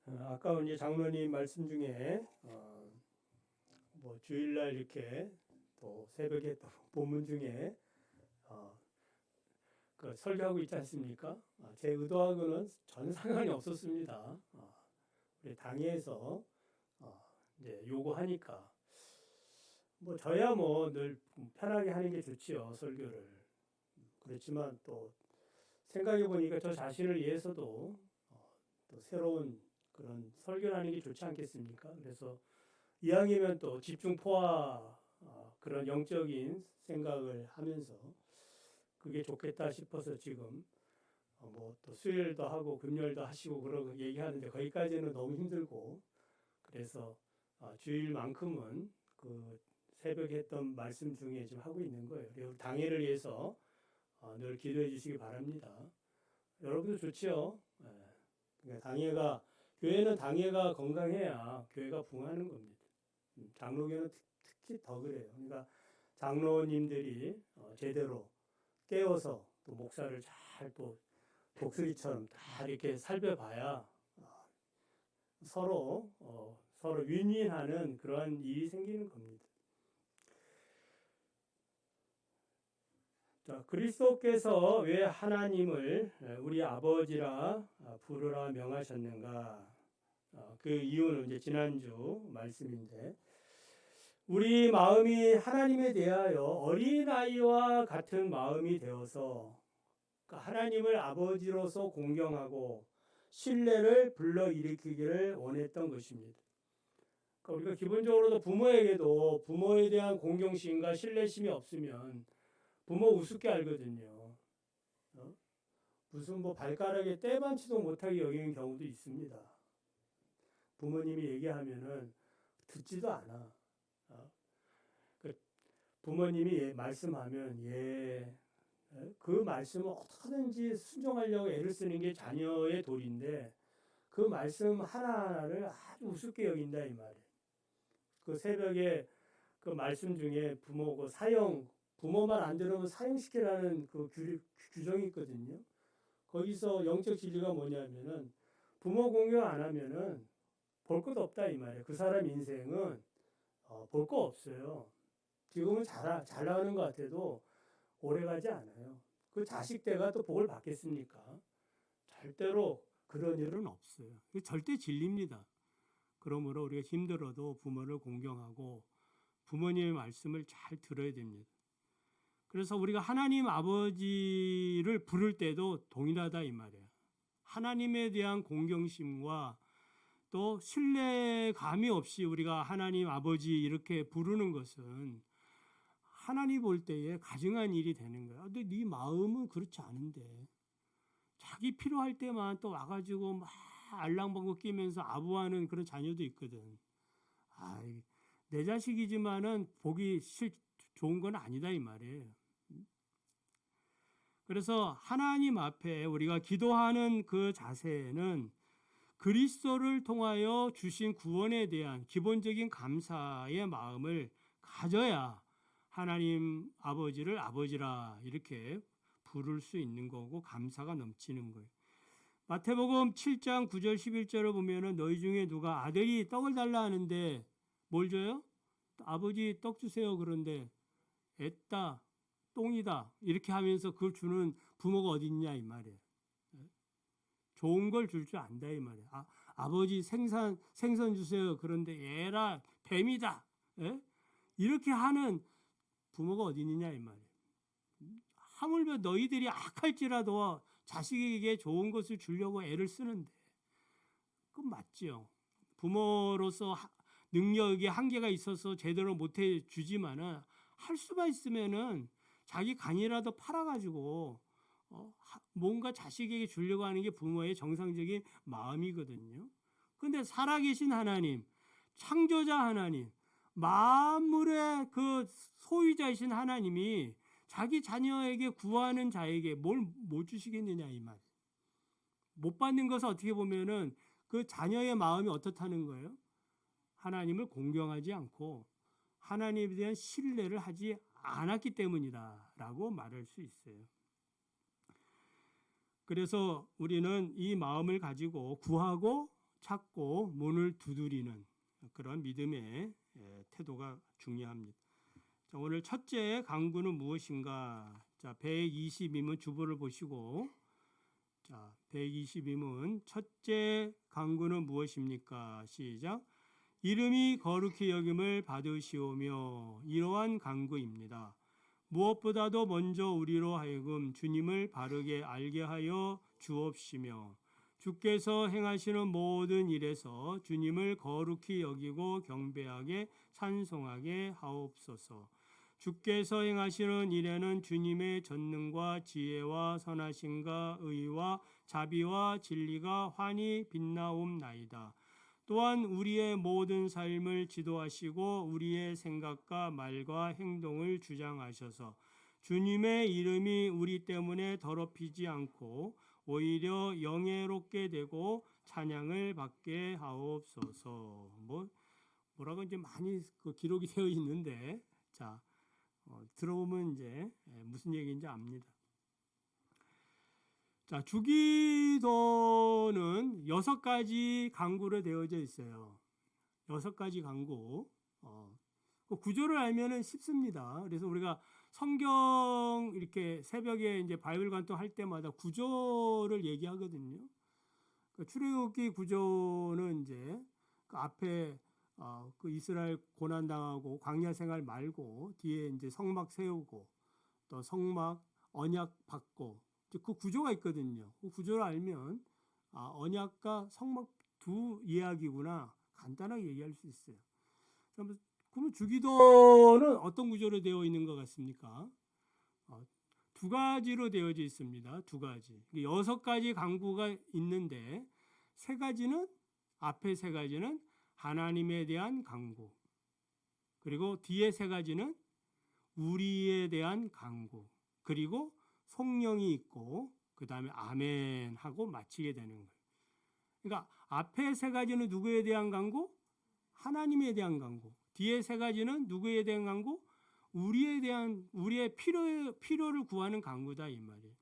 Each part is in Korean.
아까 이제 장로님 말씀 중에 뭐 주일날 이렇게 또 새벽에 또 본문 중에 어, 그 설교하고 있지 않습니까? 제 의도하고는 전 상관이 없었습니다. 우리 당회에서 이제 요구하니까 뭐 저야 뭐 늘 편하게 하는 게 좋지요, 설교를. 그렇지만 또 생각해 보니까 저 자신을 위해서도 또 새로운 그런 설교를 하는 게 좋지 않겠습니까? 그래서 이왕이면 또 집중 포화 그런 영적인 생각을 하면서 그게 좋겠다 싶어서 지금 뭐 또 수요일도 하고 금요일도 하시고 그러고 얘기하는데 거기까지는 너무 힘들고 그래서 주일만큼은 그 새벽에 했던 말씀 중에 지금 하고 있는 거예요. 그리고 당회를 위해서 늘 기도해 주시기 바랍니다. 여러분도 좋지요. 예. 그러니까 당회가 교회는 당회가 건강해야 교회가 부흥하는 겁니다. 장로교는 특히 더 그래요. 그러니까 장로님들이 제대로 깨워서 또 목사를 잘 또 독수리처럼 다 이렇게 살펴봐야 서로 윈윈하는 그러한 일이 생기는 겁니다. 자, 그리스도께서 왜 하나님을 우리 아버지라 부르라 명하셨는가? 그 이유는 이제 지난주 말씀인데 우리 마음이 하나님에 대하여 어린아이와 같은 마음이 되어서 하나님을 아버지로서 공경하고 신뢰를 불러일으키기를 원했던 것입니다. 그러니까 우리가 기본적으로도 부모에게도 부모에 대한 공경심과 신뢰심이 없으면 부모 우습게 알거든요. 무슨 뭐 발가락에 때만치도 못하게 여기는 경우도 있습니다. 부모님이 얘기하면은 듣지도 않아. 부모님이 말씀하면 그 말씀을 어떻게든지 순종하려고 애를 쓰는 게 자녀의 도리인데 그 말씀 하나하나를 아주 우습게 여긴다 이 말이에요. 그 새벽에 그 말씀 중에 부모만 안 들으면 사형시키라는 그 규정이 있거든요. 거기서 영적 진리가 뭐냐면은 부모 공경 안 하면은 볼 것 없다 이 말이에요. 그 사람 인생은 볼 거 없어요. 지금은 잘 나가는 것 같아도 오래 가지 않아요. 그 자식 때가 또 복을 받겠습니까? 절대로 그런 일은 없어요. 절대 진리입니다. 그러므로 우리가 힘들어도 부모를 공경하고 부모님의 말씀을 잘 들어야 됩니다. 그래서 우리가 하나님 아버지를 부를 때도 동일하다 이 말이에요. 하나님에 대한 공경심과 또 신뢰감이 없이 우리가 하나님 아버지 이렇게 부르는 것은 하나님 볼 때에 가증한 일이 되는 거야. 근데 네 마음은 그렇지 않은데 자기 필요할 때만 또 와가지고 막 알랑방구 끼면서 아부하는 그런 자녀도 있거든. 내 자식이지만은 보기 좋은 건 아니다 이 말이에요. 그래서 하나님 앞에 우리가 기도하는 그 자세는 그리스도를 통하여 주신 구원에 대한 기본적인 감사의 마음을 가져야 하나님 아버지를 아버지라 이렇게 부를 수 있는 거고 감사가 넘치는 거예요. 마태복음 7장 9절 11절을 보면은 너희 중에 누가 아들이 떡을 달라 하는데 뭘 줘요? 아버지 떡 주세요. 그런데 애다 똥이다 이렇게 하면서 그걸 주는 부모가 어디 있냐 이 말이에요. 좋은 걸 줄 줄 안다 이 말이에요. 아버지 생선 주세요. 그런데 얘라 뱀이다. 이렇게 하는 부모가 어디 있느냐 이 말이에요. 하물며 너희들이 악할지라도 자식에게 좋은 것을 주려고 애를 쓰는데 그건 맞지요. 부모로서 능력에 한계가 있어서 제대로 못해 주지만은 할 수만 있으면은 자기 간이라도 팔아가지고 뭔가 자식에게 주려고 하는 게 부모의 정상적인 마음이거든요. 그런데 살아계신 하나님, 창조자 하나님, 만물의 그 소유자이신 하나님이 자기 자녀에게 구하는 자에게 뭘 못 주시겠느냐 이 말. 못 받는 것은 어떻게 보면은 그 자녀의 마음이 어떻다는 거예요? 하나님을 공경하지 않고 하나님에 대한 신뢰를 하지 않았기 때문이다라고 말할 수 있어요. 그래서 우리는 이 마음을 가지고 구하고 찾고 문을 두드리는 그런 믿음의 태도가 중요합니다. 자, 오늘 첫째 강구는 무엇인가? 자, 122문 주보를 보시고, 자, 122문 첫째 강구는 무엇입니까? 시작. 이름이 거룩히 여김을 받으시오며. 이러한 강구입니다. 무엇보다도 먼저 우리로 하여금 주님을 바르게 알게 하여 주옵시며, 주께서 행하시는 모든 일에서 주님을 거룩히 여기고 경배하게 찬송하게 하옵소서. 주께서 행하시는 일에는 주님의 전능과 지혜와 선하심과 의와 자비와 진리가 환히 빛나옵나이다. 또한 우리의 모든 삶을 지도하시고 우리의 생각과 말과 행동을 주장하셔서 주님의 이름이 우리 때문에 더럽히지 않고 오히려 영예롭게 되고 찬양을 받게 하옵소서. 뭐라고 이제 많이 기록이 되어 있는데, 자, 들어보면 이제 무슨 얘기인지 압니다. 자, 주기도는 6가지 강구로 되어져 있어요. 6가지 강구. 그 구조를 알면은 쉽습니다. 그래서 우리가 성경 이렇게 새벽에 이제 바이블 관통 할 때마다 구조를 얘기하거든요. 그 출애굽기 구조는 이제 그 앞에 그 이스라엘 고난 당하고 광야 생활 말고 뒤에 이제 성막 세우고 또 성막 언약 받고 그 구조가 있거든요. 그 구조를 알면 언약과 성막 두 이야기구나 간단하게 얘기할 수 있어요. 그러면 주기도는 어떤 구조로 되어 있는 것 같습니까? 2가지로 되어져 있습니다. 2가지. 6가지 강구가 있는데 3가지는 앞에 3가지는 하나님에 대한 강구, 그리고 뒤에 3가지는 우리에 대한 강구, 그리고 성령이 있고 그 다음에 아멘 하고 마치게 되는 거예요. 그러니까 앞에 3가지는 누구에 대한 강구? 하나님에 대한 강구. 뒤에 3가지는 누구에 대한 강구? 우리의 필요를 구하는 강구다 이 말이에요.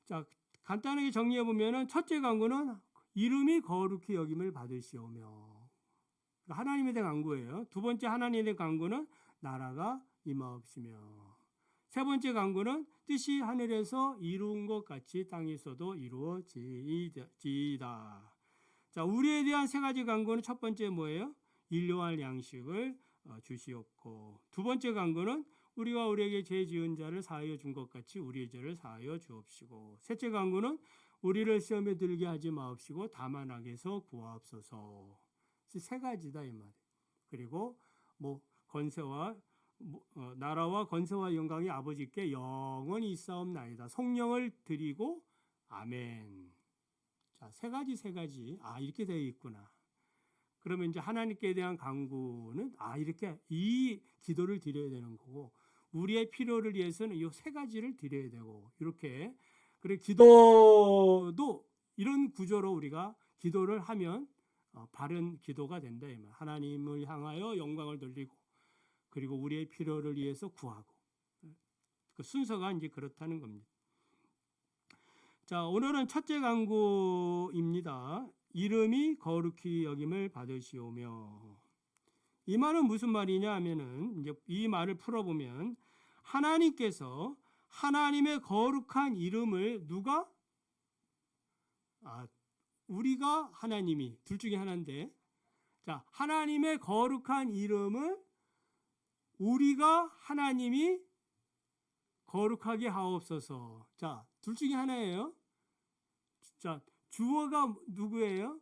자, 간단하게 정리해 보면은 첫째 강구는 이름이 거룩히 여김을 받으시오며. 하나님에 대한 강구예요. 2번째 하나님에 대한 강구는 나라가 임하옵시며. 3번째 강구는 뜻이 하늘에서 이루은 것 같이 땅에서도 이루어지이다. 자, 우리에 대한 3가지 강구는 첫 번째 뭐예요? 일용할 양식을 주시옵고, 2번째 강구는 우리가 우리에게 죄 지은 자를 사하여 준 것 같이 우리의 죄를 사하여 주옵시고, 셋째 강구는 우리를 시험에 들게 하지 마옵시고 다만 악에서 구하옵소서. 3가지다 이 말이에요. 그리고 권세와 나라와 권세와 영광이 아버지께 영원히 있사옵나이다. 성령을 드리고 아멘. 자, 3가지 이렇게 되어 있구나. 그러면 이제 하나님께 대한 강구는 이렇게 이 기도를 드려야 되는 거고, 우리의 필요를 위해서는 이 3가지를 드려야 되고, 이렇게. 그리고 기도도 이런 구조로 우리가 기도를 하면 바른 기도가 된다. 하나님을 향하여 영광을 돌리고, 그리고 우리의 필요를 위해서 구하고. 그 순서가 이제 그렇다는 겁니다. 자, 오늘은 첫째 강구입니다. 이름이 거룩히 여김을 받으시오며. 이 말은 무슨 말이냐 하면은, 이제 이 말을 풀어보면, 하나님께서 하나님의 거룩한 이름을 누가? 우리가 하나님이, 둘 중에 하나인데, 자, 하나님의 거룩한 이름을 우리가 하나님이 거룩하게 하옵소서. 자, 둘 중에 하나예요. 자, 주어가 누구예요?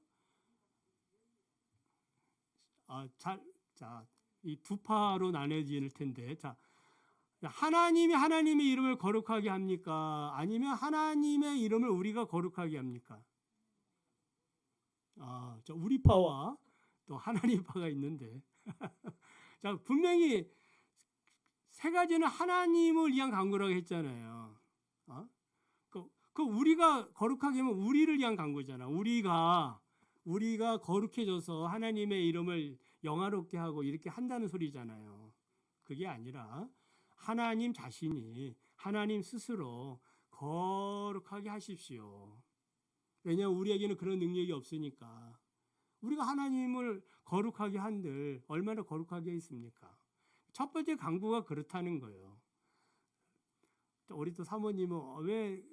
이 두 파로 나눠질 텐데, 자, 하나님이 하나님의 이름을 거룩하게 합니까? 아니면 하나님의 이름을 우리가 거룩하게 합니까? 우리 파와 또 하나님 파가 있는데, 자, 분명히 3가지는 하나님을 위한 강구라고 했잖아요. 그 우리가 거룩하게 하면 우리를 위한 강구잖아. 우리가 거룩해져서 하나님의 이름을 영화롭게 하고 이렇게 한다는 소리잖아요. 그게 아니라 하나님 자신이, 하나님 스스로 거룩하게 하십시오. 왜냐하면 우리에게는 그런 능력이 없으니까. 우리가 하나님을 거룩하게 한들 얼마나 거룩하게 했습니까? 첫 번째 강구가 그렇다는 거예요. 우리 또 사모님은 왜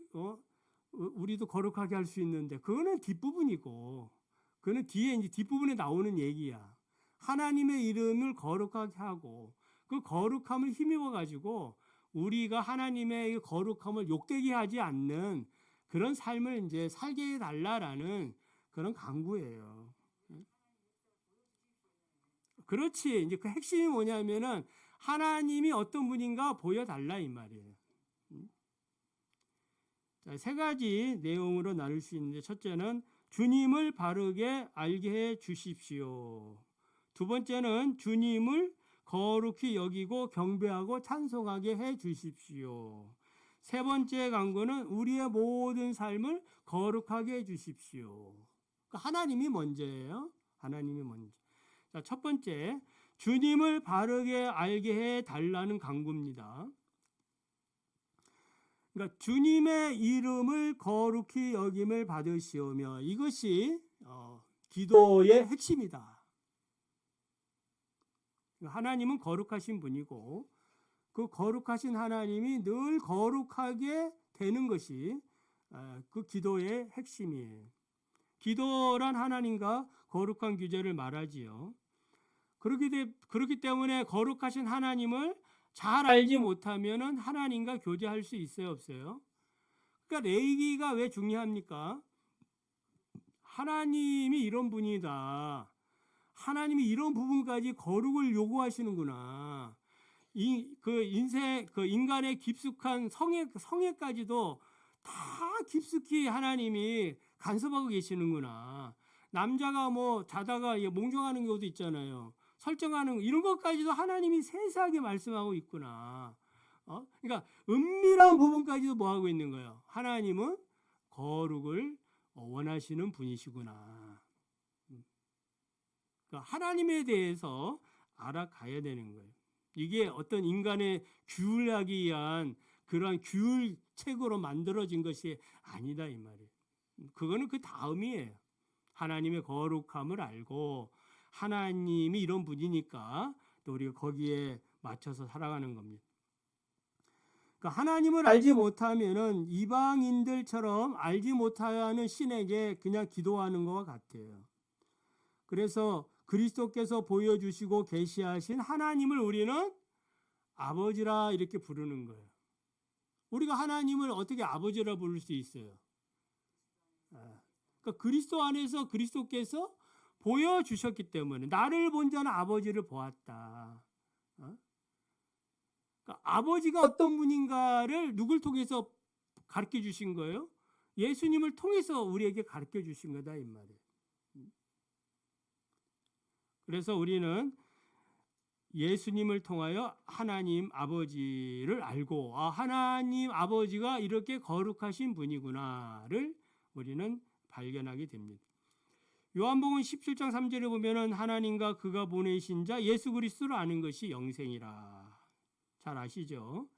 우리도 거룩하게 할 수 있는데 그거는 뒷부분이고 그거는 뒤에 이제 뒷부분에 나오는 얘기야. 하나님의 이름을 거룩하게 하고 그 거룩함을 힘입어 가지고 우리가 하나님의 거룩함을 욕되게 하지 않는 그런 삶을 이제 살게 해달라라는 그런 강구예요. 그렇지. 이제 그 핵심이 뭐냐면은 하나님이 어떤 분인가 보여달라 이 말이에요. 자, 세 가지 내용으로 나눌 수 있는데 첫째는 주님을 바르게 알게 해 주십시오. 두 번째는 주님을 거룩히 여기고 경배하고 찬송하게 해 주십시오. 세 번째 강구는 우리의 모든 삶을 거룩하게 해 주십시오. 하나님이 먼저예요. 하나님이 먼저. 자, 첫 번째, 주님을 바르게 알게 해 달라는 강구입니다. 그러니까 주님의 이름을 거룩히 여김을 받으시오며 이것이 기도의 핵심이다. 하나님은 거룩하신 분이고 그 거룩하신 하나님이 늘 거룩하게 되는 것이 그 기도의 핵심이에요. 기도란 하나님과 거룩한 규제를 말하지요. 그렇기 때문에 거룩하신 하나님을 잘 알지 못하면 하나님과 교제할 수 있어요, 없어요? 그러니까 레위기가 왜 중요합니까? 하나님이 이런 분이다. 하나님이 이런 부분까지 거룩을 요구하시는구나. 인간의 깊숙한 성애까지도 다 깊숙이 하나님이 간섭하고 계시는구나. 남자가 뭐 자다가 몽정하는 경우도 있잖아요. 설정하는 이런 것까지도 하나님이 세세하게 말씀하고 있구나. 그러니까 은밀한 부분까지도 뭐 하고 있는 거예요? 하나님은 거룩을 원하시는 분이시구나. 그러니까 하나님에 대해서 알아가야 되는 거예요. 이게 어떤 인간의 규율하기 위한 그러한 규율책으로 만들어진 것이 아니다 이 말이에요. 그거는 그 다음이에요. 하나님의 거룩함을 알고 하나님이 이런 분이니까 또 우리가 거기에 맞춰서 살아가는 겁니다. 그러니까 하나님을 알지 못하면은 이방인들처럼 알지 못하는 신에게 그냥 기도하는 것과 같아요. 그래서 그리스도께서 보여주시고 계시하신 하나님을 우리는 아버지라 이렇게 부르는 거예요. 우리가 하나님을 어떻게 아버지라 부를 수 있어요? 그러니까 그리스도 안에서 그리스도께서 보여주셨기 때문에 나를 본 자는 아버지를 보았다. 그러니까 아버지가 어떤 분인가를 누굴 통해서 가르쳐 주신 거예요? 예수님을 통해서 우리에게 가르쳐 주신 거다 이 말이에요. 그래서 우리는 예수님을 통하여 하나님 아버지를 알고 하나님 아버지가 이렇게 거룩하신 분이구나를 우리는 발견하게 됩니다. 요한복음 17장 3절에 보면은 하나님과 그가 보내신 자 예수 그리스도를 아는 것이 영생이라. 잘 아시죠?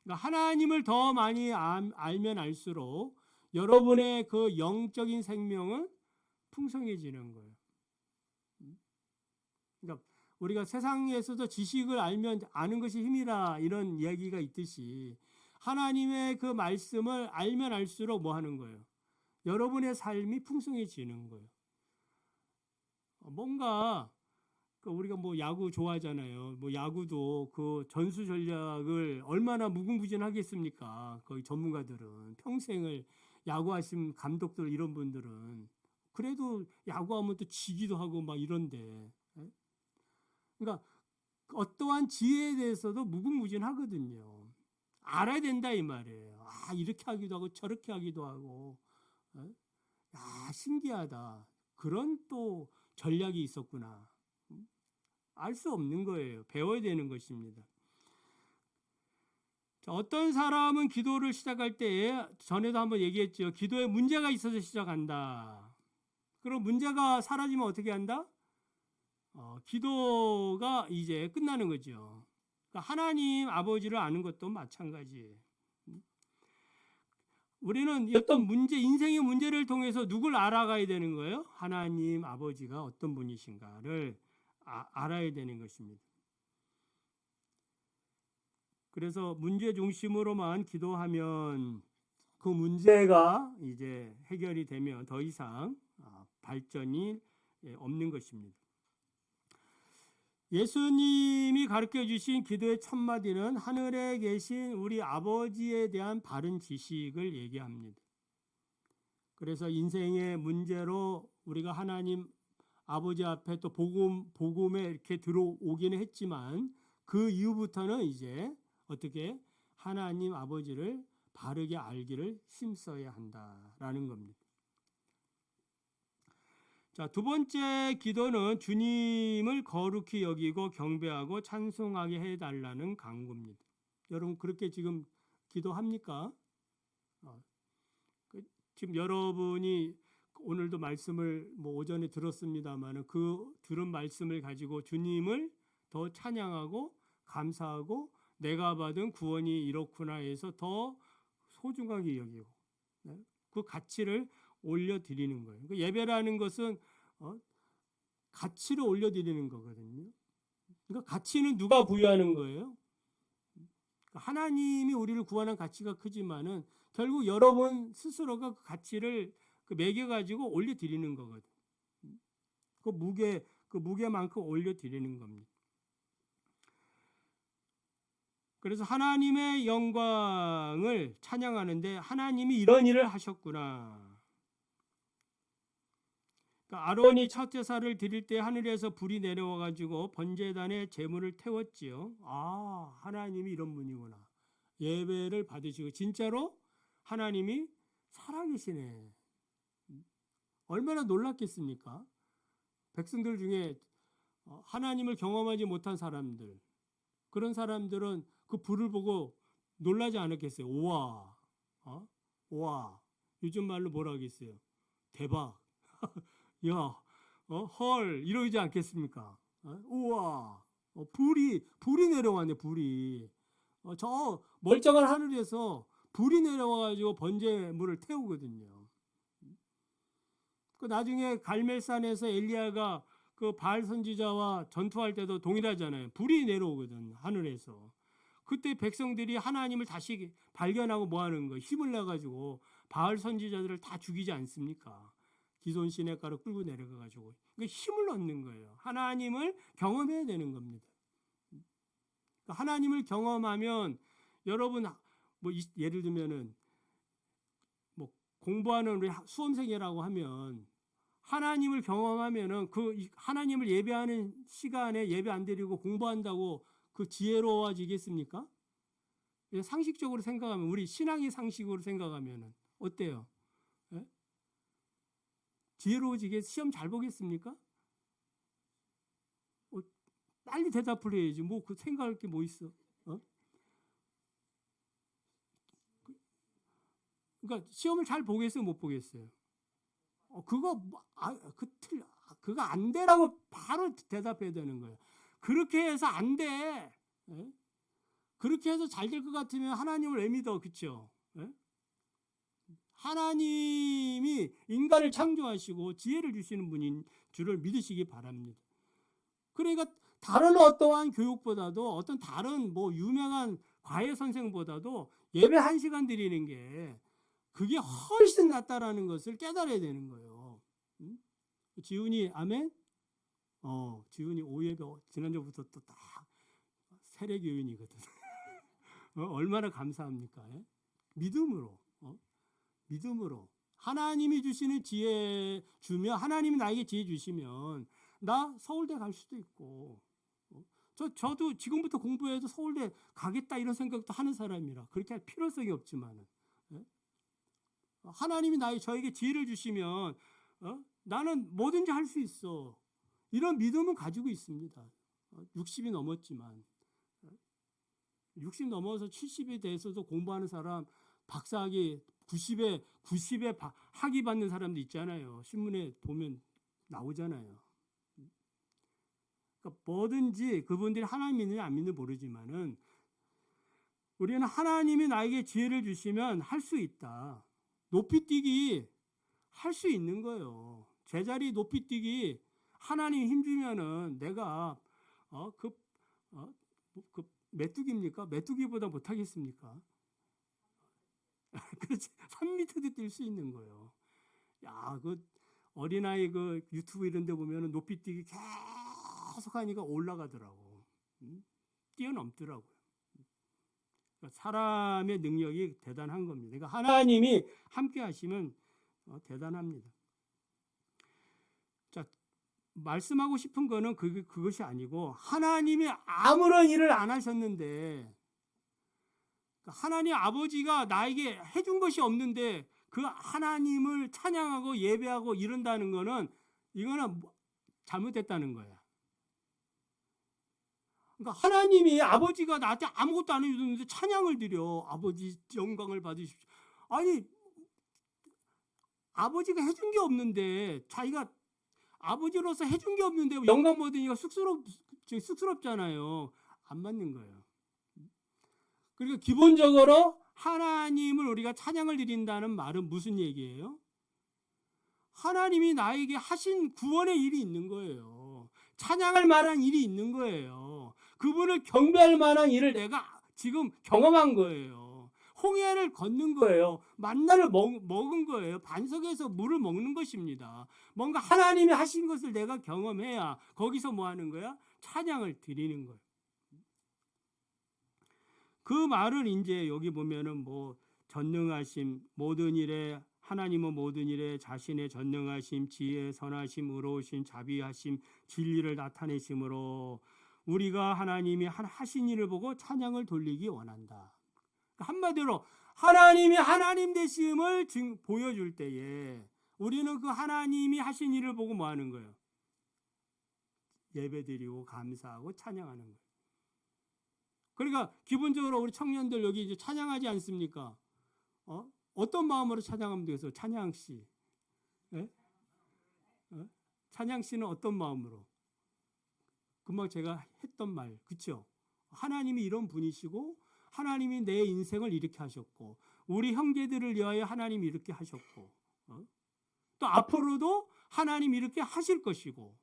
그러니까 하나님을 더 많이 알면 알수록 여러분의 그 영적인 생명은 풍성해지는 거예요. 그러니까 우리가 세상에서도 지식을 알면 아는 것이 힘이라 이런 이야기가 있듯이 하나님의 그 말씀을 알면 알수록 뭐 하는 거예요? 여러분의 삶이 풍성해지는 거예요. 뭔가 우리가 뭐 야구 좋아하잖아요. 뭐 야구도 그 전술 전략을 얼마나 무궁무진하겠습니까? 거의 전문가들은 평생을 야구하신 감독들 이런 분들은 그래도 야구하면 또 지기도 하고 막 이런데. 그러니까 어떠한 지혜에 대해서도 무궁무진하거든요. 알아야 된다 이 말이에요. 이렇게 하기도 하고 저렇게 하기도 하고. 신기하다. 그런 또 전략이 있었구나. 알 수 없는 거예요. 배워야 되는 것입니다. 어떤 사람은 기도를 시작할 때 전에도 한번 얘기했죠. 기도에 문제가 있어서 시작한다. 그럼 문제가 사라지면 어떻게 한다? 기도가 이제 끝나는 거죠. 그러니까 하나님 아버지를 아는 것도 마찬가지예요. 우리는 어떤 문제, 인생의 문제를 통해서 누굴 알아가야 되는 거예요? 하나님 아버지가 어떤 분이신가를 알아야 되는 것입니다. 그래서 문제 중심으로만 기도하면 그 문제가 이제 해결이 되면 더 이상 발전이 없는 것입니다. 예수님이 가르쳐 주신 기도의 첫 마디는 하늘에 계신 우리 아버지에 대한 바른 지식을 얘기합니다. 그래서 인생의 문제로 우리가 하나님 아버지 앞에 또 복음에 이렇게 들어오기는 했지만 그 이후부터는 이제 어떻게 하나님 아버지를 바르게 알기를 힘써야 한다라는 겁니다. 자, 두 번째 기도는 주님을 거룩히 여기고 경배하고 찬송하게 해달라는 강구입니다. 여러분 그렇게 지금 기도합니까? 지금 여러분이 오늘도 말씀을 오전에 들었습니다만 그 들은 말씀을 가지고 주님을 더 찬양하고 감사하고 내가 받은 구원이 이렇구나 해서 더 소중하게 여기고 그 가치를 올려드리는 거예요. 예배라는 것은 가치를 올려드리는 거거든요. 그러니까 가치는 누가 부여하는 거예요? 하나님이 우리를 구원한 가치가 크지만은 결국 여러분 스스로가 그 가치를 매겨가지고 올려드리는 거거든. 그 무게만큼 올려드리는 겁니다. 그래서 하나님의 영광을 찬양하는데 하나님이 이런 일을 하셨구나. 그러니까 아론이 첫 제사를 드릴 때 하늘에서 불이 내려와 가지고 번제단에 제물을 태웠지요. 아, 하나님이 이런 분이구나. 예배를 받으시고 진짜로 하나님이 살아계시네. 얼마나 놀랐겠습니까? 백성들 중에 하나님을 경험하지 못한 사람들, 그런 사람들은 그 불을 보고 놀라지 않았겠어요? 우와, 우와. 요즘 말로 뭐라 하겠어요? 대박. 야, 헐, 이러지 않겠습니까? 우와, 불이 내려왔네, 불이. 저 멀쩡한 하늘에서 불이 내려와가지고 번제물을 태우거든요. 그 나중에 갈멜산에서 엘리야가 그 바알 선지자와 전투할 때도 동일하잖아요. 불이 내려오거든, 하늘에서. 그때 백성들이 하나님을 다시 발견하고 뭐 하는 거예요? 힘을 내가지고 바알 선지자들을 다 죽이지 않습니까? 기손 시내가로 끌고 내려가가지고 힘을 얻는 거예요. 하나님을 경험해야 되는 겁니다. 하나님을 경험하면 여러분 예를 들면은 공부하는 우리 수험생이라고 하면 하나님을 경험하면은 그 하나님을 예배하는 시간에 예배 안 드리고 공부한다고 그 지혜로워지겠습니까? 상식적으로 생각하면 우리 신앙의 상식으로 생각하면은 어때요? 예? 지혜로워지게 시험 잘 보겠습니까? 빨리 대답을 해야지. 그 생각할 게 뭐 있어? 그러니까 시험을 잘 보겠어요, 못 보겠어요? 그거 안 되라고 바로 대답해야 되는 거예요. 그렇게 해서 안 돼. 예? 그렇게 해서 잘 될 것 같으면 하나님을 왜 믿어, 그렇죠? 예? 하나님이 인간을 창조하시고 지혜를 주시는 분인 줄을 믿으시기 바랍니다. 그러니까 다른 어떠한 교육보다도 어떤 다른 유명한 과외 선생보다도 예배 1시간 드리는 게 그게 훨씬 낫다라는 것을 깨달아야 되는 거예요. 응? 지훈이 아멘? 지훈이 오예배 지난주부터 또 딱 세례교인이거든. 얼마나 감사합니까? 예? 믿음으로. 믿음으로. 하나님이 주시는 지혜 주면 하나님이 나에게 지혜 주시면 나 서울대 갈 수도 있고 저도 지금부터 공부해도 서울대 가겠다 이런 생각도 하는 사람이라 그렇게 할 필요성이 없지만은 하나님이 저에게 지혜를 주시면 나는 뭐든지 할 수 있어. 이런 믿음은 가지고 있습니다. 60이 넘었지만 60 넘어서 70에 대해서도 공부하는 사람 박사학위 90에 학위 받는 사람도 있잖아요. 신문에 보면 나오잖아요. 그러니까 뭐든지 그분들이 하나님 믿느냐 안 믿느냐 모르지만은 우리는 하나님이 나에게 지혜를 주시면 할 수 있다. 높이뛰기 할 수 있는 거예요. 제자리 높이뛰기 하나님 힘주면은 내가 그 메뚜기입니까? 메뚜기보다 못하겠습니까? 그렇지. 3m도 뛸 수 있는 거예요. 야, 그 어린아이 그 유튜브 이런 데 보면은 높이뛰기 계속 하니까 올라가더라고. 뛰어넘더라고요. 그러니까 사람의 능력이 대단한 겁니다. 그러니까 하나님이 함께 하시면 대단합니다. 자, 말씀하고 싶은 거는 그것이 아니고 하나님이 아무런 일을 안 하셨는데 하나님 아버지가 나에게 해준 것이 없는데 그 하나님을 찬양하고 예배하고 이런다는 거는 이거는 잘못됐다는 거야. 그러니까 하나님이 아버지가 나한테 아무것도 안 해주는데 찬양을 드려. 아버지 영광을 받으십시오. 아니 아버지가 해준 게 없는데 자기가 아버지로서 해준 게 없는데 영광 받으니까 쑥스럽잖아요. 안 맞는 거예요. 그러니까 기본적으로 하나님을 우리가 찬양을 드린다는 말은 무슨 얘기예요? 하나님이 나에게 하신 구원의 일이 있는 거예요. 찬양할 만한 일이 있는 거예요. 그분을 경배할 만한 일을 내가 지금 경험한 거예요. 홍해를 걷는 거예요. 만나를 먹은 거예요. 반석에서 물을 먹는 것입니다. 뭔가 하나님이 하신 것을 내가 경험해야 거기서 뭐 하는 거야? 찬양을 드리는 거예요. 그 말을 이제 여기 보면은 뭐 전능하심, 모든 일에 하나님은 모든 일에 자신의 전능하심, 지혜, 선하심, 의로우심, 자비하심, 진리를 나타내심으로 우리가 하나님이 하신 일을 보고 찬양을 돌리기 원한다. 한마디로 하나님이 하나님 되심을 보여줄 때에 우리는 그 하나님이 하신 일을 보고 뭐 하는 거예요? 예배드리고 감사하고 찬양하는 거예요. 그러니까 기본적으로 우리 청년들 여기 이제 찬양하지 않습니까? 어떤 마음으로 찬양하면 되겠어요? 찬양 씨. 예? 찬양 씨는 어떤 마음으로? 금방 제가 했던 말, 그렇죠? 하나님이 이런 분이시고 하나님이 내 인생을 이렇게 하셨고 우리 형제들을 위하여 하나님이 이렇게 하셨고 또 앞으로도 하나님이 이렇게 하실 것이고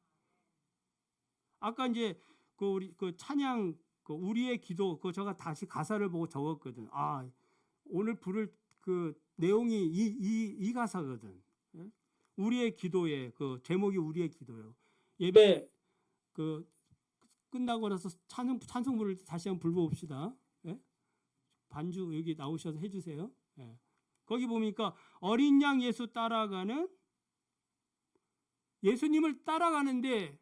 아까 이제 우리 찬양 우리의 기도 제가 다시 가사를 보고 적었거든. 아, 오늘 부를 그 내용이 이 가사거든. 우리의 기도에 제목이 우리의 기도예요. 예배 끝나고 나서 찬송부를 다시 한번 불러봅시다. 예? 반주 여기 나오셔서 해주세요. 예. 거기 보니까 어린 양 예수 따라가는 예수님을 따라가는데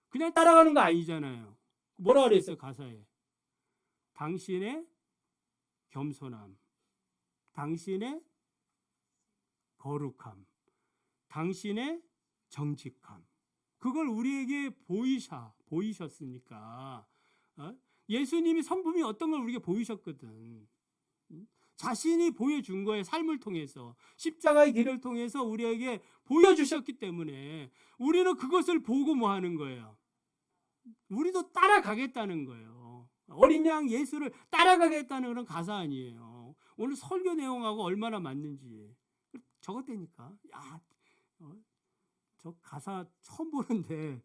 그냥 따라가는 거 아니잖아요. 뭐라 그랬어요 가사에? 당신의 겸손함, 당신의 거룩함, 당신의 정직함, 그걸 우리에게 보이셨으니까 예수님이 성품이 어떤 걸 우리에게 보이셨거든. 자신이 보여준 거예요. 삶을 통해서 십자가의 길을 통해서 우리에게 보여주셨기 때문에 우리는 그것을 보고 뭐 하는 거예요? 우리도 따라가겠다는 거예요. 어린 양 예수를 따라가겠다는 그런 가사 아니에요. 오늘 설교 내용하고 얼마나 맞는지 적었다니까. 야, 저 가사 처음 보는데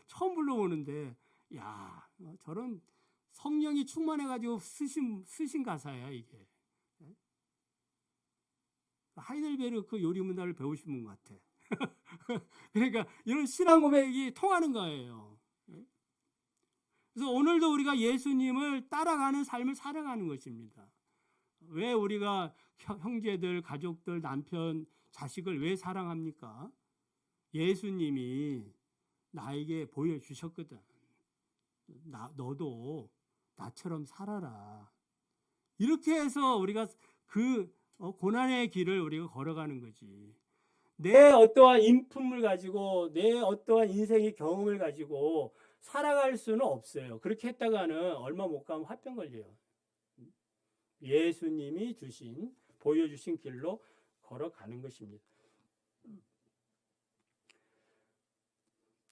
처음 불러보는데 야, 저런 성령이 충만해가지고 쓰신 가사야 이게. 하이델베르 그 요리 문화를 배우신 분 같아. 그러니까 이런 신앙 고백이 통하는 거예요. 그래서 오늘도 우리가 예수님을 따라가는 삶을 살아가는 것입니다. 왜 우리가 형제들, 가족들, 남편, 자식을 왜 사랑합니까? 예수님이 나에게 보여주셨거든. 너도 나처럼 살아라. 이렇게 해서 우리가 그 고난의 길을 우리가 걸어가는 거지. 내 어떠한 인품을 가지고 내 어떠한 인생의 경험을 가지고 살아갈 수는 없어요. 그렇게 했다가는 얼마 못 가면 화병 걸려요. 예수님이 보여주신 길로 걸어가는 것입니다.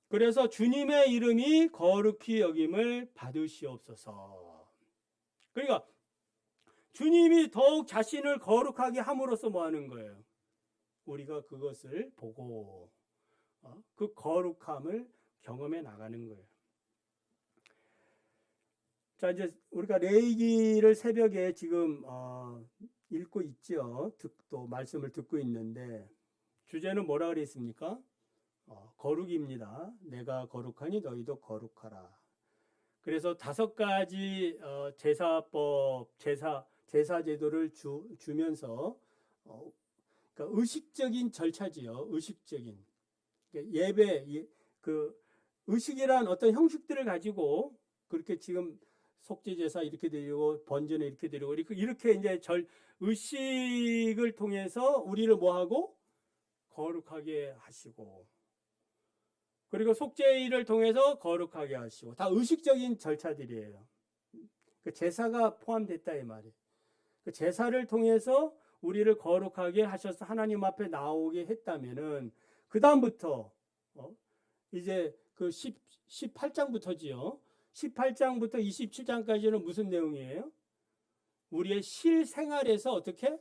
그래서 주님의 이름이 거룩히 여김을 받으시옵소서. 그러니까 주님이 더욱 자신을 거룩하게 함으로써 뭐 하는 거예요? 우리가 그것을 보고 그 거룩함을 경험해 나가는 거예요. 자, 이제 우리가 레위기를 새벽에 지금 읽고 있죠. 또 말씀을 듣고 있는데 주제는 뭐라 그랬습니까? 거룩입니다. 내가 거룩하니 너희도 거룩하라. 그래서 5가지 제사법, 제사 제도를 주면서 그러니까 의식적인 절차지요. 의식적인 예배, 그 의식이란 어떤 형식들을 가지고 그렇게 지금 속죄 제사 이렇게 드리고 번제는 이렇게 드리고 이렇게 이제 의식을 통해서 우리를 뭐하고 거룩하게 하시고, 그리고 속죄일을 통해서 거룩하게 하시고, 다 의식적인 절차들이에요. 그 제사가 포함됐다 이 말이에요. 그 제사를 통해서 우리를 거룩하게 하셔서 하나님 앞에 나오게 했다면은 그 다음부터 이제 그 18장부터지요. 18장부터 27장까지는 무슨 내용이에요? 우리의 실생활에서 어떻게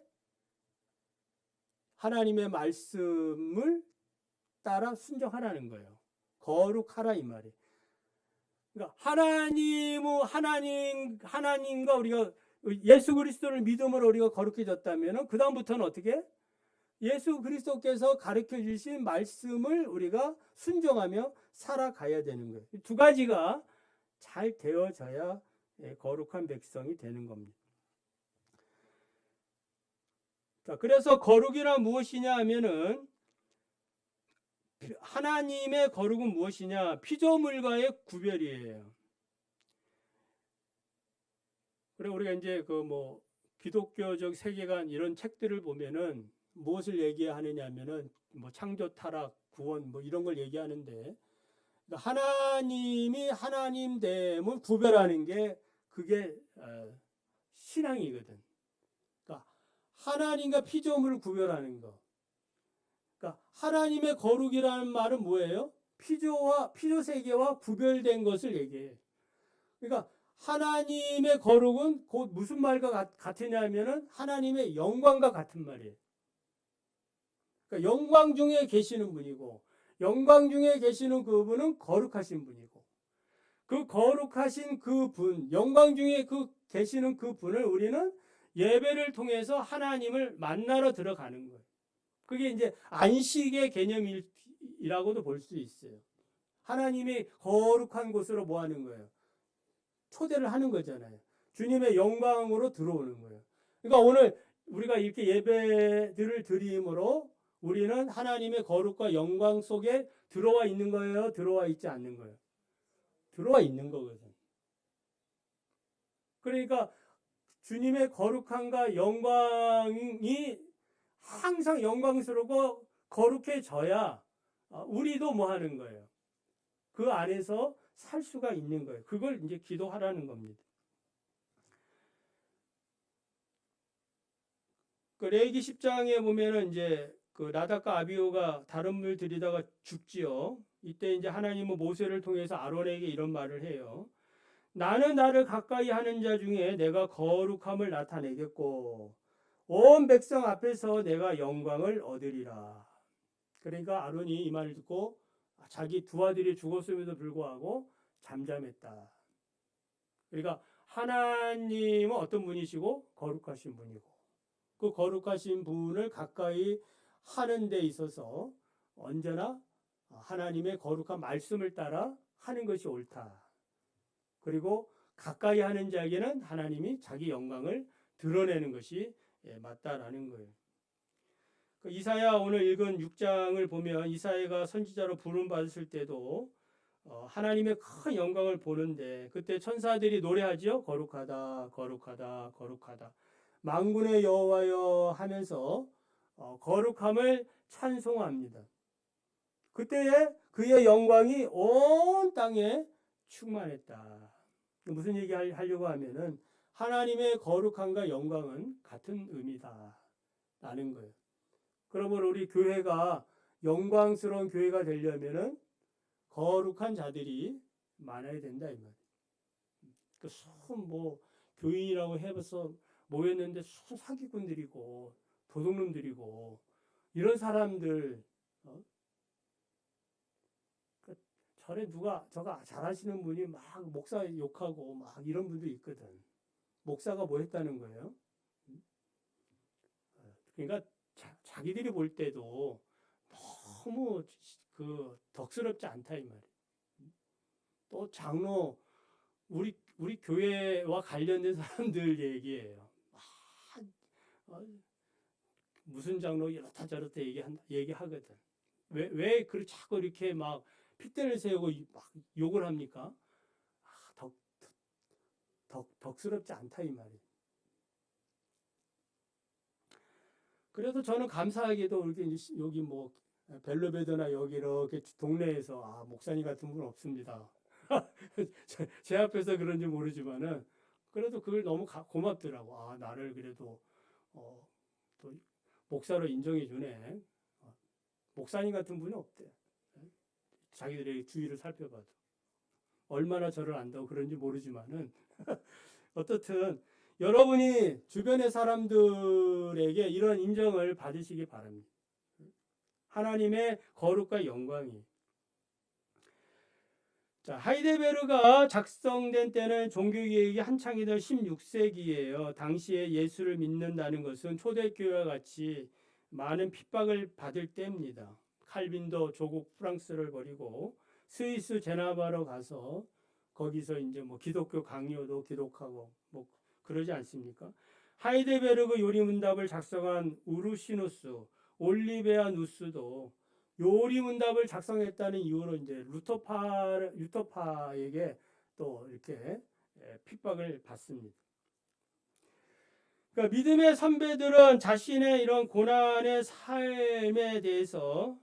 하나님의 말씀을 따라 순종하라는 거예요. 거룩하라 이 말이에요. 그러니까 하나님과 우리가 예수 그리스도를 믿음으로 우리가 거룩해졌다면 그 다음부터는 어떻게? 예수 그리스도께서 가르쳐 주신 말씀을 우리가 순종하며 살아가야 되는 거예요. 2가지가 잘 되어져야 거룩한 백성이 되는 겁니다. 자, 그래서 거룩이란 무엇이냐 하면은 하나님의 거룩은 무엇이냐? 피조물과의 구별이에요. 그래 우리가 이제 기독교적 세계관 이런 책들을 보면은 무엇을 얘기하느냐면은 창조, 타락, 구원 이런 걸 얘기하는데, 하나님이 하나님됨을 구별하는 게 그게 신앙이거든. 그러니까 하나님과 피조물을 구별하는 거. 그러니까 하나님의 거룩이라는 말은 뭐예요? 피조 세계와 구별된 것을 얘기해요. 그러니까 하나님의 거룩은 곧 무슨 말과 같으냐면은 하나님의 영광과 같은 말이에요. 그러니까 영광 중에 계시는 분이고, 영광 중에 계시는 그분은 거룩하신 분이고, 그 거룩하신 그 분, 영광 중에 계시는 그 분을 우리는 예배를 통해서 하나님을 만나러 들어가는 거예요. 그게 이제 안식의 개념이라고도 볼 수 있어요. 하나님이 거룩한 곳으로 뭐 하는 거예요? 초대를 하는 거잖아요. 주님의 영광으로 들어오는 거예요. 그러니까 오늘 우리가 이렇게 예배들을 드림으로 우리는 하나님의 거룩과 영광 속에 들어와 있는 거예요? 들어와 있지 않는 거예요? 들어와 있는 거거든. 그러니까 주님의 거룩함과 영광이 항상 영광스럽고 거룩해져야 우리도 뭐 하는 거예요? 그 안에서 살 수가 있는 거예요. 그걸 이제 기도하라는 겁니다. 그 레위기 10장에 보면은 이제 그 나답과 아비후가 다른 물 들이다가 죽지요. 이때 이제 하나님은 모세를 통해서 아론에게 이런 말을 해요. 나는 나를 가까이 하는 자 중에 내가 거룩함을 나타내겠고 온 백성 앞에서 내가 영광을 얻으리라. 그러니까 아론이 이 말을 듣고 자기 두 아들이 죽었음에도 불구하고 잠잠했다. 그러니까 하나님은 어떤 분이시고 거룩하신 분이고, 그 거룩하신 분을 가까이 하는 데 있어서 언제나 하나님의 거룩한 말씀을 따라 하는 것이 옳다. 그리고 가까이 하는 자에게는 하나님이 자기 영광을 드러내는 것이 맞다라는 거예요. 이사야 오늘 읽은 6장을 보면 이사야가 선지자로 부름 받았을 때도 하나님의 큰 영광을 보는데 그때 천사들이 노래하지요. 거룩하다, 거룩하다, 거룩하다. 만군의 여호와여 하면서 거룩함을 찬송합니다. 그때에 그의 영광이 온 땅에 충만했다. 무슨 얘기 하려고 하면은 하나님의 거룩함과 영광은 같은 의미다 라는 거예요. 그러면 우리 교회가 영광스러운 교회가 되려면은 거룩한 자들이 많아야 된다 이 말이에요. 교인이라고 해서 모였는데 사기꾼들이고 도둑놈들이고 이런 사람들, 절에 저가 잘하시는 분이 막 목사 욕하고 막 이런 분도 있거든. 목사가 뭐 했다는 거예요? 그러니까 자기들이 볼 때도 너무 덕스럽지 않다 이 말이에요. 또 장로 우리 교회와 관련된 사람들 얘기예요. 무슨 장로 이렇다 저렇다 얘기하거든. 왜 자꾸 이렇게 막 핏대를 세우고 막 욕을 합니까? 덕스럽지 않다 이 말이에요. 그래도 저는 감사하게도 이렇게 여기 뭐 벨로베드나 여기 이렇게 동네에서 목사님 같은 분 없습니다. 제 앞에서 그런지 모르지만은 그래도 그걸 너무 고맙더라고. 나를 그래도 또 목사로 인정해 주네. 목사님 같은 분이 없대. 자기들의 주위를 살펴봐도 얼마나 저를 안다고 그런지 모르지만은 어떻든 여러분이 주변의 사람들에게 이런 인정을 받으시기 바랍니다. 하나님의 거룩과 영광이. 자, 하이데베르가 작성된 때는 종교개혁이 한창이던 16세기예요. 당시에 예수를 믿는다는 것은 초대교회와 같이 많은 핍박을 받을 때입니다. 칼빈도 조국 프랑스를 버리고 스위스 제네바로 가서 거기서 이제 뭐 기독교 강요도 기독하고 뭐 그러지 않습니까? 하이데베르그 요리문답을 작성한 우르시누스, 올리베아 누스도 요리문답을 작성했다는 이유로 이제 루터파에게 또 이렇게 핍박을 받습니다. 그러니까 믿음의 선배들은 자신의 이런 고난의 삶에 대해서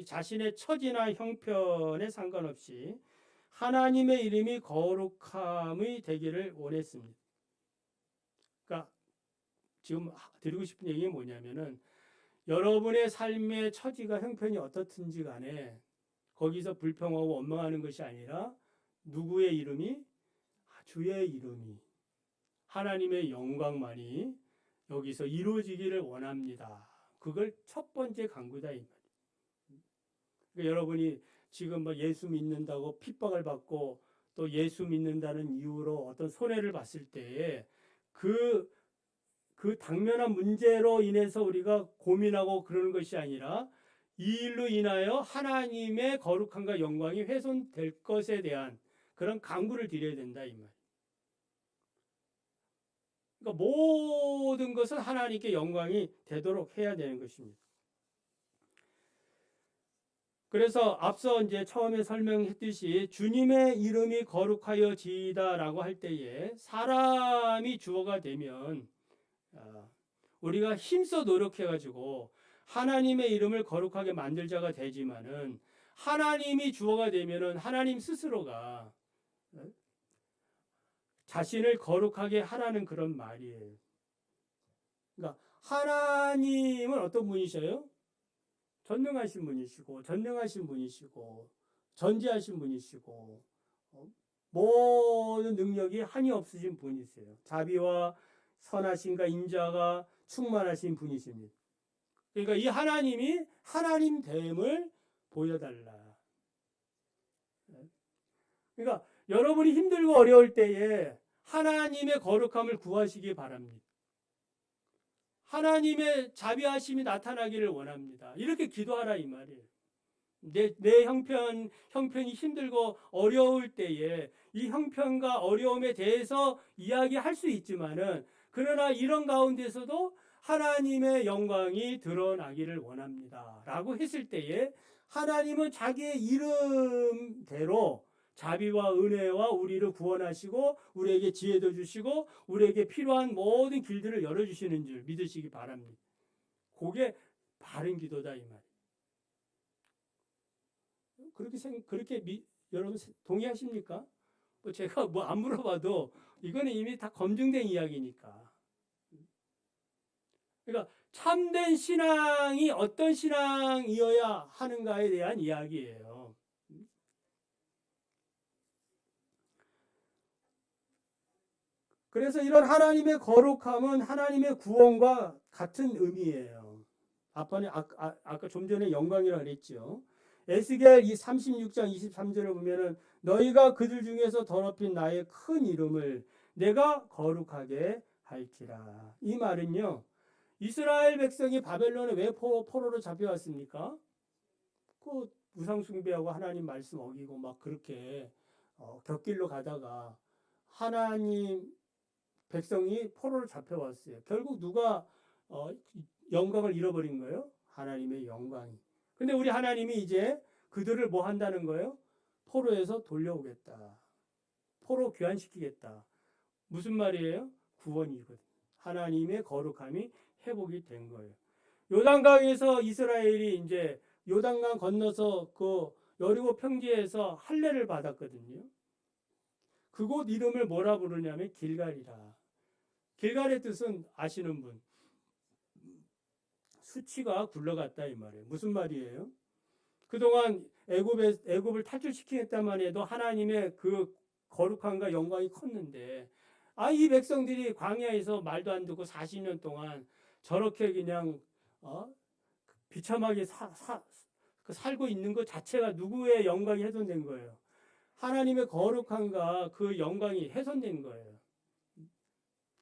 자신의 처지나 형편에 상관없이 하나님의 이름이 거룩함이 되기를 원했습니다. 그러니까 지금 드리고 싶은 얘기는 뭐냐면은 여러분의 삶의 처지가 형편이 어떻든지 간에 거기서 불평하고 원망하는 것이 아니라 누구의 이름이? 주의 이름이, 하나님의 영광만이 여기서 이루어지기를 원합니다. 그걸 첫 번째 간구다 이 말이에요. 그러니까 여러분이 지금 뭐 예수 믿는다고 핍박을 받고 또 예수 믿는다는 이유로 어떤 손해를 봤을 때에 그 당면한 문제로 인해서 우리가 고민하고 그러는 것이 아니라 이 일로 인하여 하나님의 거룩함과 영광이 훼손될 것에 대한 그런 간구를 드려야 된다 이 말. 그러니까 모든 것은 하나님께 영광이 되도록 해야 되는 것입니다. 그래서 앞서 이제 처음에 설명했듯이 주님의 이름이 거룩하여지이다라고 할 때에 사람이 주어가 되면 우리가 힘써 노력해가지고 하나님의 이름을 거룩하게 만들 자가 되지만은 하나님이 주어가 되면은 하나님 스스로가 자신을 거룩하게 하라는 그런 말이에요. 그러니까 하나님은 어떤 분이셔요? 전능하신 분이시고 전능하신 분이시고 전지하신 분이시고 모든 능력이 한이 없으신 분이세요. 자비와 선하심과 인자가 충만하신 분이십니다. 그러니까 이 하나님이 하나님 됨을 보여달라. 그러니까 여러분이 힘들고 어려울 때에 하나님의 거룩함을 구하시기 바랍니다. 하나님의 자비하심이 나타나기를 원합니다. 이렇게 기도하라 이 말이에요. 내 형편이 힘들고 어려울 때에 이 형편과 어려움에 대해서 이야기할 수 있지만은 그러나 이런 가운데서도 하나님의 영광이 드러나기를 원합니다. 라고 했을 때에 하나님은 자기의 이름대로 자비와 은혜와 우리를 구원하시고 우리에게 지혜도 주시고 우리에게 필요한 모든 길들을 열어주시는 줄 믿으시기 바랍니다. 그게 바른 기도다 이 말이에요. 그렇게 여러분 동의하십니까? 제가 뭐 안 물어봐도 이거는 이미 다 검증된 이야기니까. 그러니까 참된 신앙이 어떤 신앙이어야 하는가에 대한 이야기예요. 그래서 이런 하나님의 거룩함은 하나님의 구원과 같은 의미예요. 아까 좀 전에 영광이라고 그랬죠. 에스겔 36장 23절에 보면은 너희가 그들 중에서 더럽힌 나의 큰 이름을 내가 거룩하게 할지라. 이 말은요. 이스라엘 백성이 바벨론에 왜 포로로 잡혀왔습니까? 그 우상 숭배하고 하나님 말씀 어기고 막 그렇게 곁길로 가다가 하나님 백성이 포로로 잡혀왔어요. 결국 누가 영광을 잃어버린 거예요? 하나님의 영광이. 근데 우리 하나님이 이제 그들을 뭐 한다는 거예요? 포로에서 돌려오겠다. 포로 귀환시키겠다. 무슨 말이에요? 구원이거든요. 하나님의 거룩함이 회복이 된 거예요. 요단강에서 이스라엘이 이제 요단강 건너서 그 여리고 평지에서 할례를 받았거든요. 그곳 이름을 뭐라 부르냐면 길갈이라. 길갈의 뜻은 아시는 분. 수치가 굴러갔다 이 말이에요. 무슨 말이에요? 그동안 애굽을 탈출시키겠다만 해도 하나님의 그 거룩함과 영광이 컸는데 이 백성들이 광야에서 말도 안 듣고 40년 동안 저렇게 그냥 비참하게 살고 있는 것 자체가 누구의 영광이 훼손된 거예요? 하나님의 거룩함과 그 영광이 훼손된 거예요.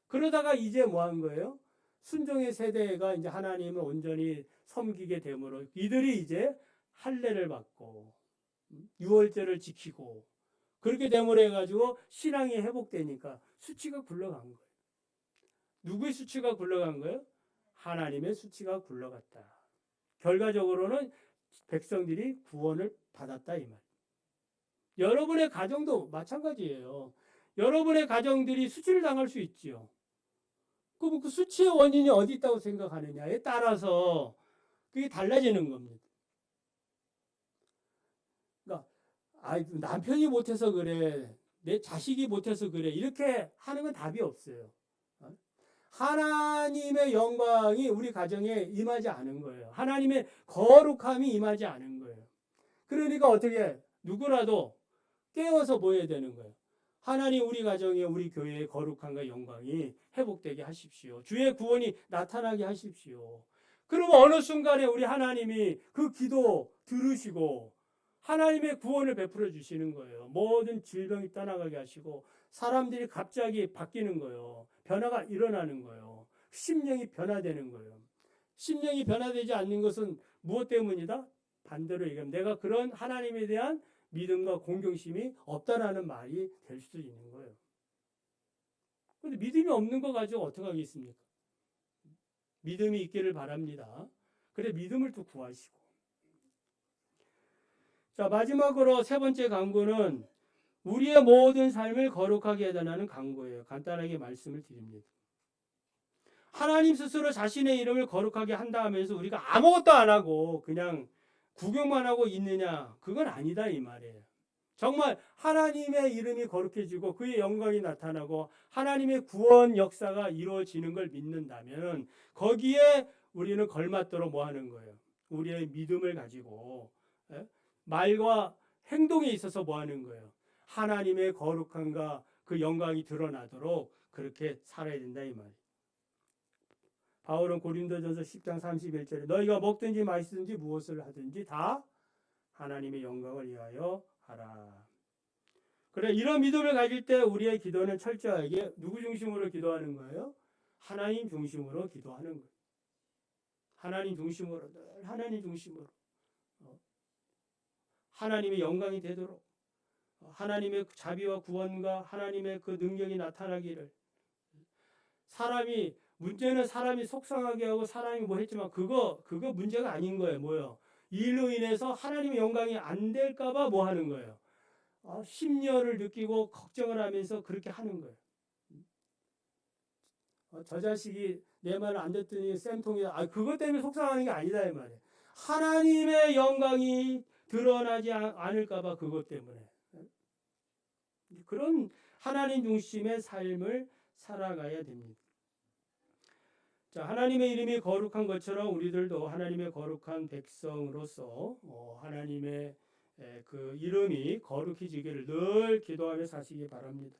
그러다가 이제 뭐 한 거예요? 순종의 세대가 이제 하나님을 온전히 섬기게 되므로 이들이 이제 할례를 받고 유월절을 지키고 그렇게 되므로 해가지고 신앙이 회복되니까 수치가 굴러간 거예요. 누구의 수치가 굴러간 거예요? 하나님의 수치가 굴러갔다. 결과적으로는 백성들이 구원을 받았다 이 말이에요. 여러분의 가정도 마찬가지예요. 여러분의 가정들이 수치를 당할 수 있지요. 그럼 그 수치의 원인이 어디 있다고 생각하느냐에 따라서 그게 달라지는 겁니다. 그러니까 남편이 못해서 그래, 내 자식이 못해서 그래 이렇게 하는 건 답이 없어요. 하나님의 영광이 우리 가정에 임하지 않은 거예요. 하나님의 거룩함이 임하지 않은 거예요. 그러니까 어떻게 누구라도 깨워서 보여야 되는 거예요. 하나님 우리 가정에 우리 교회의 거룩함과 영광이 회복되게 하십시오. 주의 구원이 나타나게 하십시오. 그러면 어느 순간에 우리 하나님이 그 기도 들으시고 하나님의 구원을 베풀어 주시는 거예요. 모든 질병이 떠나가게 하시고 사람들이 갑자기 바뀌는 거예요. 변화가 일어나는 거예요. 심령이 변화되는 거예요. 심령이 변화되지 않는 것은 무엇 때문이다? 반대로 얘기하면 내가 그런 하나님에 대한 믿음과 공경심이 없다라는 말이 될 수도 있는 거예요. 그런데 믿음이 없는 거 가지고 어떻게 하겠습니까? 믿음이 있기를 바랍니다. 그래 믿음을 또 구하시고. 자, 마지막으로 세 번째 강구는 우리의 모든 삶을 거룩하게 해달라는 강구예요. 간단하게 말씀을 드립니다. 하나님 스스로 자신의 이름을 거룩하게 한다 하면서 우리가 아무것도 안 하고 그냥 구경만 하고 있느냐? 그건 아니다 이 말이에요. 정말 하나님의 이름이 거룩해지고 그의 영광이 나타나고 하나님의 구원 역사가 이루어지는 걸 믿는다면 거기에 우리는 걸맞도록 뭐 하는 거예요? 우리의 믿음을 가지고 말과 행동에 있어서 뭐 하는 거예요? 하나님의 거룩함과 그 영광이 드러나도록 그렇게 살아야 된다 이 말이에요. 바울은 고린도전서 10장 31절에 너희가 먹든지 마시든지 무엇을 하든지 다 하나님의 영광을 위하여 하라. 그래 이런 믿음을 가질 때 우리의 기도는 철저하게 누구 중심으로 기도하는 거예요? 하나님 중심으로 기도하는 거예요. 하나님 중심으로 늘 하나님 중심으로 하나님의 영광이 되도록 하나님의 자비와 구원과 하나님의 그 능력이 나타나기를 문제는 사람이 속상하게 하고 사람이 뭐 했지만 그거 문제가 아닌 거예요. 뭐요? 이 일로 인해서 하나님의 영광이 안 될까봐 뭐 하는 거예요? 심려를 느끼고 걱정을 하면서 그렇게 하는 거예요. 저 자식이 내 말을 안 듣더니 쌤통이다. 그것 때문에 속상하는 게 아니다 이 말이에요. 하나님의 영광이 드러나지 않을까봐 그것 때문에. 그런 하나님 중심의 삶을 살아가야 됩니다. 자, 하나님의 이름이 거룩한 것처럼 우리들도 하나님의 거룩한 백성으로서 하나님의 그 이름이 거룩해지기를 늘 기도하며 사시기 바랍니다.